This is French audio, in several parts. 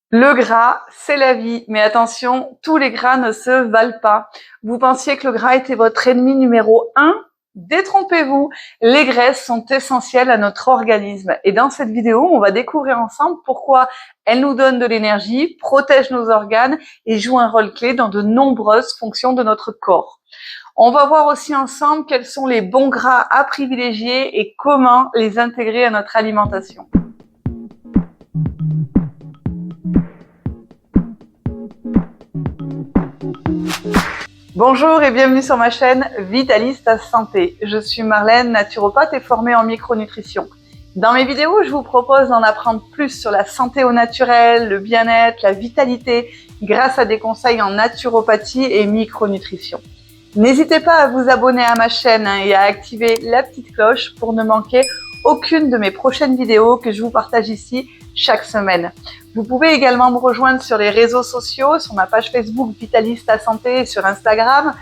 Le gras, c'est la vie, mais attention, tous les gras ne se valent pas. Vous pensiez que le gras était votre ennemi numéro 1? Détrompez-vous, les graisses sont essentielles à notre organisme. Et dans cette vidéo, on va découvrir ensemble pourquoi elles nous donnent de l'énergie, protègent nos organes et jouent un rôle clé dans de nombreuses fonctions de notre corps. On va voir aussi ensemble quels sont les bons gras à privilégier et comment les intégrer à notre alimentation. Bonjour et bienvenue sur ma chaîne Vitaliste ta santé. Je suis Marlène, naturopathe et formée en micronutrition. Dans mes vidéos, je vous propose d'en apprendre plus sur la santé au naturel, le bien-être, la vitalité, grâce à des conseils en naturopathie et micronutrition. N'hésitez pas à vous abonner à ma chaîne et à activer la petite cloche pour ne manquer aucune de mes prochaines vidéos que je vous partage ici chaque semaine. Vous pouvez également me rejoindre sur les réseaux sociaux, sur ma page Facebook Vitaliste ta santé et sur Instagram.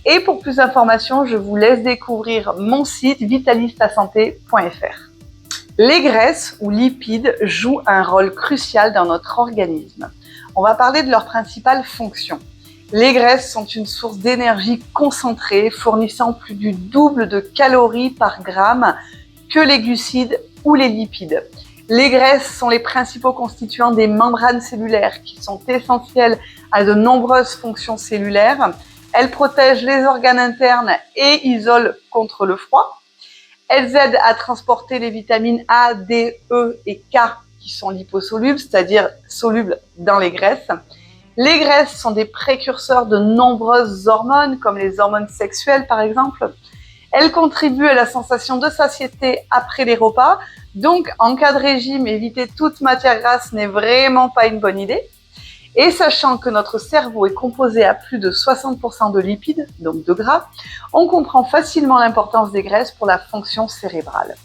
Et pour plus d'informations, je vous laisse découvrir mon site vitalistetasante.fr. Les graisses ou lipides jouent un rôle crucial dans notre organisme. On va parler de leur principale fonction. Les graisses sont une source d'énergie concentrée, fournissant plus du double de calories par gramme que les glucides ou les lipides. Les graisses sont les principaux constituants des membranes cellulaires qui sont essentielles à de nombreuses fonctions cellulaires. Elles protègent les organes internes et isolent contre le froid. Elles aident à transporter les vitamines A, D, E et K qui sont liposolubles, c'est-à-dire solubles dans les graisses. Les graisses sont des précurseurs de nombreuses hormones, comme les hormones sexuelles par exemple. Elles contribuent à la sensation de satiété après les repas. Donc, en cas de régime, éviter toute matière grasse n'est vraiment pas une bonne idée. Et sachant que notre cerveau est composé à plus de 60% de lipides, donc de gras, on comprend facilement l'importance des graisses pour la fonction cérébrale.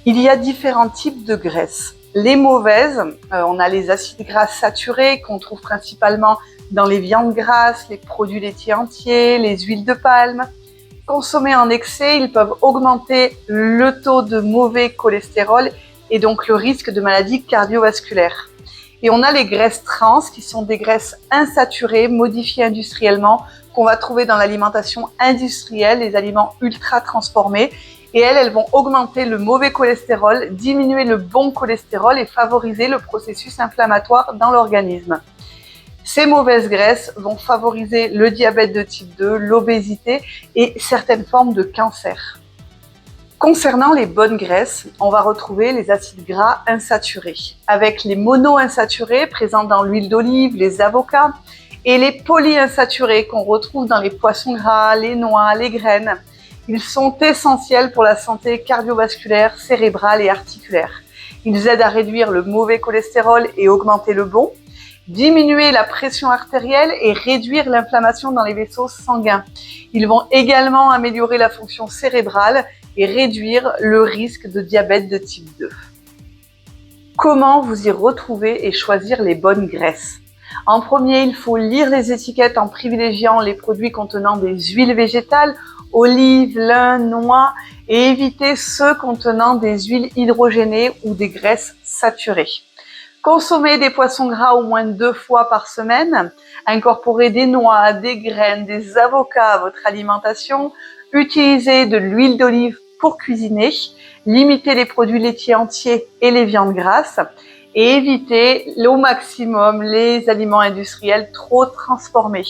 Il y a différents types de graisses. Les mauvaises, on a les acides gras saturés qu'on trouve principalement dans les viandes grasses, les produits laitiers entiers, les huiles de palme. Consommés en excès, ils peuvent augmenter le taux de mauvais cholestérol et donc le risque de maladies cardiovasculaires. Et on a les graisses trans qui sont des graisses insaturées, modifiées industriellement, qu'on va trouver dans l'alimentation industrielle, les aliments ultra transformés. Et elles vont augmenter le mauvais cholestérol, diminuer le bon cholestérol et favoriser le processus inflammatoire dans l'organisme. Ces mauvaises graisses vont favoriser le diabète de type 2, l'obésité et certaines formes de cancer. Concernant les bonnes graisses, on va retrouver les acides gras insaturés, avec les monoinsaturés présents dans l'huile d'olive, les avocats, et les polyinsaturés qu'on retrouve dans les poissons gras, les noix, les graines. Ils sont essentiels pour la santé cardiovasculaire, cérébrale et articulaire. Ils aident à réduire le mauvais cholestérol et augmenter le bon, diminuer la pression artérielle et réduire l'inflammation dans les vaisseaux sanguins. Ils vont également améliorer la fonction cérébrale et réduire le risque de diabète de type 2. Comment vous y retrouver et choisir les bonnes graisses? En premier, il faut lire les étiquettes en privilégiant les produits contenant des huiles végétales, olives, lin, noix, et éviter ceux contenant des huiles hydrogénées ou des graisses saturées. Consommez des poissons gras au moins 2 fois par semaine. Incorporez des noix, des graines, des avocats à votre alimentation. Utilisez de l'huile d'olive pour cuisiner. Limitez les produits laitiers entiers et les viandes grasses. Et évitez au maximum les aliments industriels trop transformés.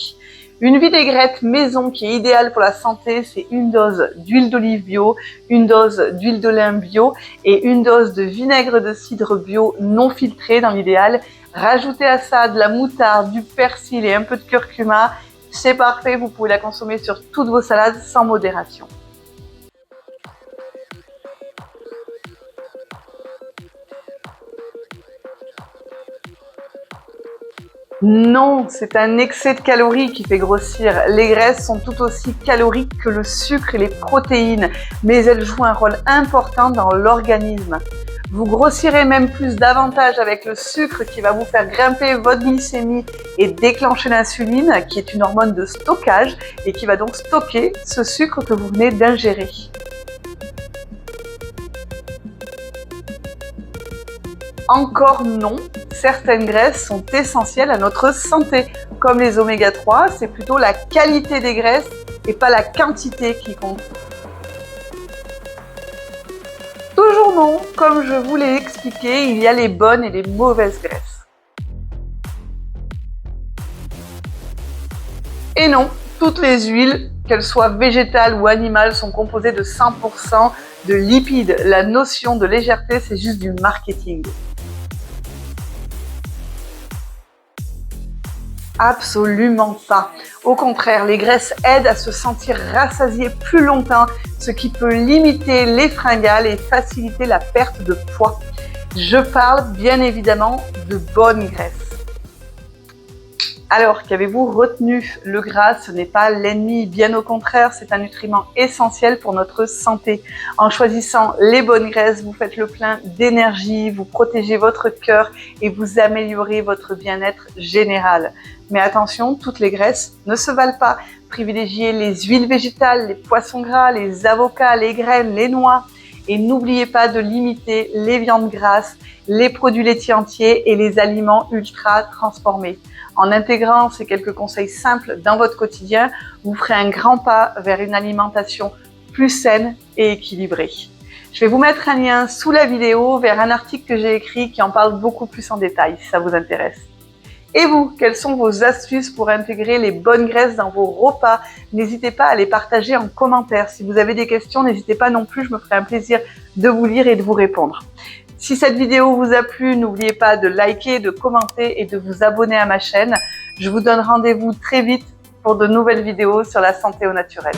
Une vinaigrette maison qui est idéale pour la santé, c'est une dose d'huile d'olive bio, une dose d'huile de lin bio et une dose de vinaigre de cidre bio non filtré dans l'idéal. Rajoutez à ça de la moutarde, du persil et un peu de curcuma. C'est parfait, vous pouvez la consommer sur toutes vos salades sans modération. Non, c'est un excès de calories qui fait grossir. Les graisses sont tout aussi caloriques que le sucre et les protéines, mais elles jouent un rôle important dans l'organisme. Vous grossirez même plus davantage avec le sucre qui va vous faire grimper votre glycémie et déclencher l'insuline, qui est une hormone de stockage et qui va donc stocker ce sucre que vous venez d'ingérer. Encore non, certaines graisses sont essentielles à notre santé. Comme les oméga 3, c'est plutôt la qualité des graisses et pas la quantité qui compte. Toujours non, comme je vous l'ai expliqué, il y a les bonnes et les mauvaises graisses. Et non, toutes les huiles, qu'elles soient végétales ou animales, sont composées de 100% de lipides. La notion de légèreté, c'est juste du marketing. Absolument pas. Au contraire, les graisses aident à se sentir rassasié plus longtemps, ce qui peut limiter les fringales et faciliter la perte de poids. Je parle bien évidemment de bonnes graisses. Alors, qu'avez-vous retenu? Le gras, ce n'est pas l'ennemi, bien au contraire, c'est un nutriment essentiel pour notre santé. En choisissant les bonnes graisses, vous faites le plein d'énergie, vous protégez votre cœur et vous améliorez votre bien-être général. Mais attention, toutes les graisses ne se valent pas. Privilégiez les huiles végétales, les poissons gras, les avocats, les graines, les noix. Et n'oubliez pas de limiter les viandes grasses, les produits laitiers entiers et les aliments ultra transformés. En intégrant ces quelques conseils simples dans votre quotidien, vous ferez un grand pas vers une alimentation plus saine et équilibrée. Je vais vous mettre un lien sous la vidéo vers un article que j'ai écrit qui en parle beaucoup plus en détail si ça vous intéresse. Et vous, quelles sont vos astuces pour intégrer les bonnes graisses dans vos repas? N'hésitez pas à les partager en commentaire. Si vous avez des questions, n'hésitez pas non plus, je me ferai un plaisir de vous lire et de vous répondre. Si cette vidéo vous a plu, n'oubliez pas de liker, de commenter et de vous abonner à ma chaîne. Je vous donne rendez-vous très vite pour de nouvelles vidéos sur la santé au naturel.